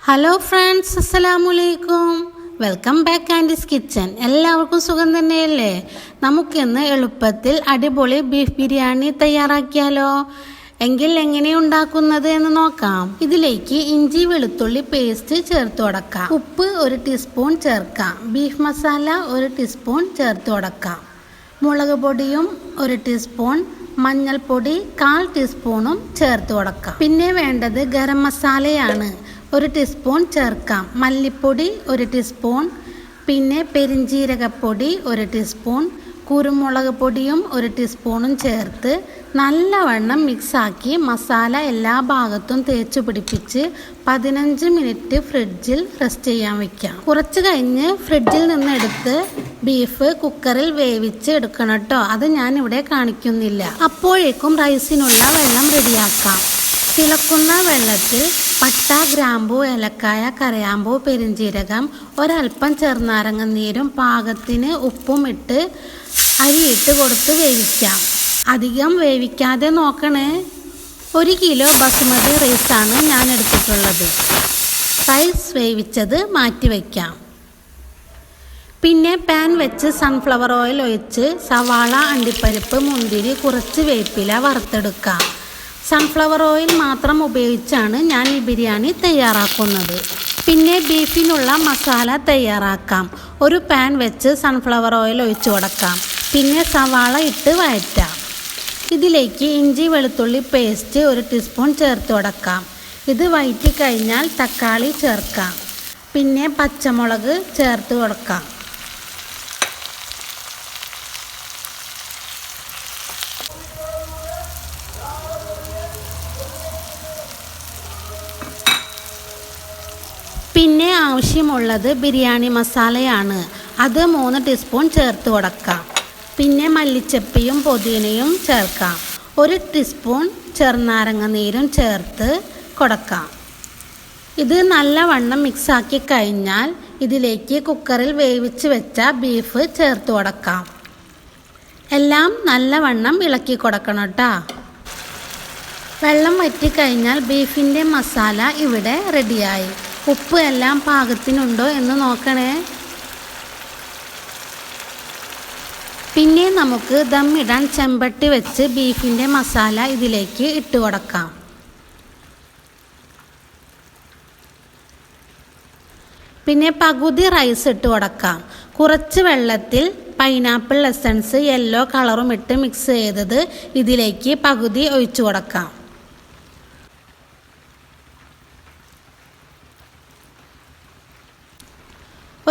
Hello friends, അസ്സലാമലൈക്കും. Welcome back aunties kitchen. എല്ലാവർക്കും സുഖം തന്നെയല്ലേ? നമുക്കിന്ന് എളുപ്പത്തിൽ അടിപൊളി ബീഫ് ബിരിയാണി തയ്യാറാക്കിയാലോ? എങ്കിൽ എങ്ങനെയുണ്ടാക്കുന്നത് എന്ന് നോക്കാം. ഇതിലേക്ക് ഇഞ്ചി വെളുത്തുള്ളി പേസ്റ്റ് ചേർത്ത് കൊടുക്കാം. ഉപ്പ് 1 ടീസ്പൂൺ ചേർക്കാം. ബീഫ് മസാല 1 ടീസ്പൂൺ ചേർത്ത് കൊടുക്കാം. മുളക് പൊടിയും 1 ടീസ്പൂൺ, മഞ്ഞൾപ്പൊടി 1/4 ടീസ്പൂണും ചേർത്ത് കൊടുക്കാം. പിന്നെ വേണ്ടത് ഗരം മസാലയാണ്. 1 ടീസ്പൂൺ ചേർക്കാം. മല്ലിപ്പൊടി 1 ടീസ്പൂൺ, പിന്നെ പെരിഞ്ജീരകപ്പൊടി 1 ടീസ്പൂൺ, കുരുമുളക് പൊടിയും 1 ടീസ്പൂണും ചേർത്ത് നല്ലവണ്ണം മിക്സാക്കി മസാല എല്ലാ ഭാഗത്തും തേച്ച് പിടിപ്പിച്ച് 15 മിനിറ്റ് ഫ്രിഡ്ജിൽ റെസ്റ്റ് ചെയ്യാൻ വയ്ക്കാം. കുറച്ച് കഴിഞ്ഞ് ഫ്രിഡ്ജിൽ നിന്ന് എടുത്ത് ബീഫ് കുക്കറിൽ വേവിച്ച് എടുക്കണം കേട്ടോ. അത് ഞാനിവിടെ കാണിക്കുന്നില്ല. അപ്പോഴേക്കും റൈസിനുള്ള വെള്ളം റെഡിയാക്കാം. തിളക്കുന്ന വെള്ളത്തിൽ പട്ട, ഗ്രാമ്പൂ, ഏലക്കായ, കരയാമ്പൂ, പെരിഞ്ജീരകം, ഒരൽപ്പം ചെറുനാരങ്ങ നീരും പാകത്തിന് ഉപ്പും ഇട്ട് അരിയിട്ട് കൊടുത്ത് വേവിക്കാം. അധികം വേവിക്കാതെ നോക്കണേ. 1 കിലോ ബസുമതി റൈസാണ് ഞാൻ എടുത്തിട്ടുള്ളത്. റൈസ് വേവിച്ചത് മാറ്റി വയ്ക്കാം. പിന്നെ പാൻ വെച്ച് സൺഫ്ലവർ ഓയിൽ ഒഴിച്ച് സവാള, അണ്ടിപ്പരിപ്പ്, മുന്തിരി, കുറച്ച് വേപ്പില വറുത്തെടുക്കാം. സൺഫ്ലവർ ഓയിൽ മാത്രം ഉപയോഗിച്ചാണ് ഞാൻ ഈ ബിരിയാണി തയ്യാറാക്കുന്നത്. പിന്നെ ബീഫിനുള്ള മസാല തയ്യാറാക്കാം. ഒരു പാൻ വെച്ച് സൺഫ്ലവർ ഓയിൽ ഒഴിച്ചു കൊടുക്കാം. പിന്നെ സവാള ഇട്ട് വഴറ്റാം. ഇതിലേക്ക് ഇഞ്ചി വെളുത്തുള്ളി പേസ്റ്റ് 1 ടീസ്പൂൺ ചേർത്ത് കൊടുക്കാം. ഇത് വഴറ്റി കഴിഞ്ഞാൽ തക്കാളി ചേർക്കാം. പിന്നെ പച്ചമുളക് ചേർത്ത് കൊടുക്കാം. പിന്നെ ആവശ്യമുള്ളത് ബിരിയാണി മസാലയാണ്. അത് 3 ടീസ്പൂൺ ചേർത്ത് കൊടുക്കാം. പിന്നെ മല്ലിച്ചപ്പിയും പുതിനയും ചേർക്കാം. 1 ടീസ്പൂൺ ചെറുനാരങ്ങ നീരും ചേർത്ത് കൊടുക്കാം. ഇത് നല്ലവണ്ണം മിക്സാക്കി കഴിഞ്ഞാൽ ഇതിലേക്ക് കുക്കറിൽ വേവിച്ച് വെച്ച ബീഫ് ചേർത്ത് കൊടുക്കാം. എല്ലാം നല്ലവണ്ണം ഇളക്കി കൊടുക്കണം കേട്ടോ. വെള്ളം വറ്റിക്കഴിഞ്ഞാൽ ബീഫിൻ്റെ മസാല ഇവിടെ റെഡിയായി. ഉപ്പ് എല്ലാം പാകത്തിനുണ്ടോ എന്ന് നോക്കണേ. പിന്നെ നമുക്ക് ദമ്മിടാൻ ചെമ്പട്ടി വെച്ച് ബീഫിൻ്റെ മസാല ഇതിലേക്ക് ഇട്ട് കൊടുക്കാം. പിന്നെ പകുതി റൈസ് ഇട്ട് കൊടുക്കാം. കുറച്ച് വെള്ളത്തിൽ പൈനാപ്പിൾ എസൻസ് യെല്ലോ കളറും ഇട്ട് മിക്സ് ചെയ്തത് ഇതിലേക്ക് പകുതി ഒഴിച്ചു കൊടുക്കാം.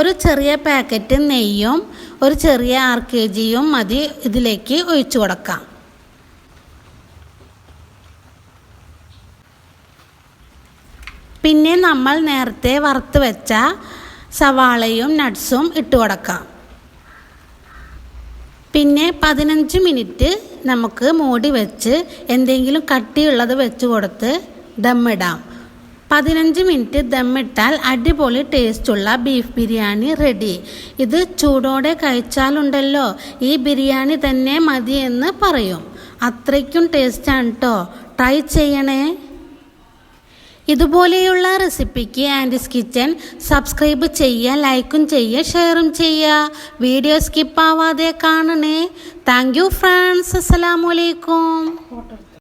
ഒരു ചെറിയ പാക്കറ്റ് നെയ്യും 1 ചെറിയ RKGയും മതി ഇതിലേക്ക് ഒഴിച്ചു കൊടുക്കാം. പിന്നെ നമ്മൾ നേരത്തെ വറുത്ത് വെച്ച സവാളയും നട്ട്സും ഇട്ട് കൊടുക്കാം. പിന്നെ 15 മിനിറ്റ് നമുക്ക് മൂടി വെച്ച് എന്തെങ്കിലും കട്ടിയുള്ളത് വെച്ച് കൊടുത്ത് ദമ്മിടാം. 15 മിനിറ്റ് ദമ്മിട്ടാൽ അടിപൊളി ടേസ്റ്റുള്ള ബീഫ് ബിരിയാണി റെഡി. ഇത് ചൂടോടെ കഴിച്ചാലുണ്ടല്ലോ ഈ ബിരിയാണി തന്നെ മതിയെന്ന് പറയും. അത്രയ്ക്കും ടേസ്റ്റാണ് കേട്ടോ. ട്രൈ ചെയ്യണേ. ഇതുപോലെയുള്ള റെസിപ്പിക്ക് ആൻറ്റീസ് കിച്ചൻ സബ്സ്ക്രൈബ് ചെയ്യുക, ലൈക്കും ചെയ്യുക, ഷെയറും ചെയ്യുക. വീഡിയോ സ്കിപ്പ് ആവാതെ കാണണേ. Thank you friends. അസ്സലാമലൈക്കും.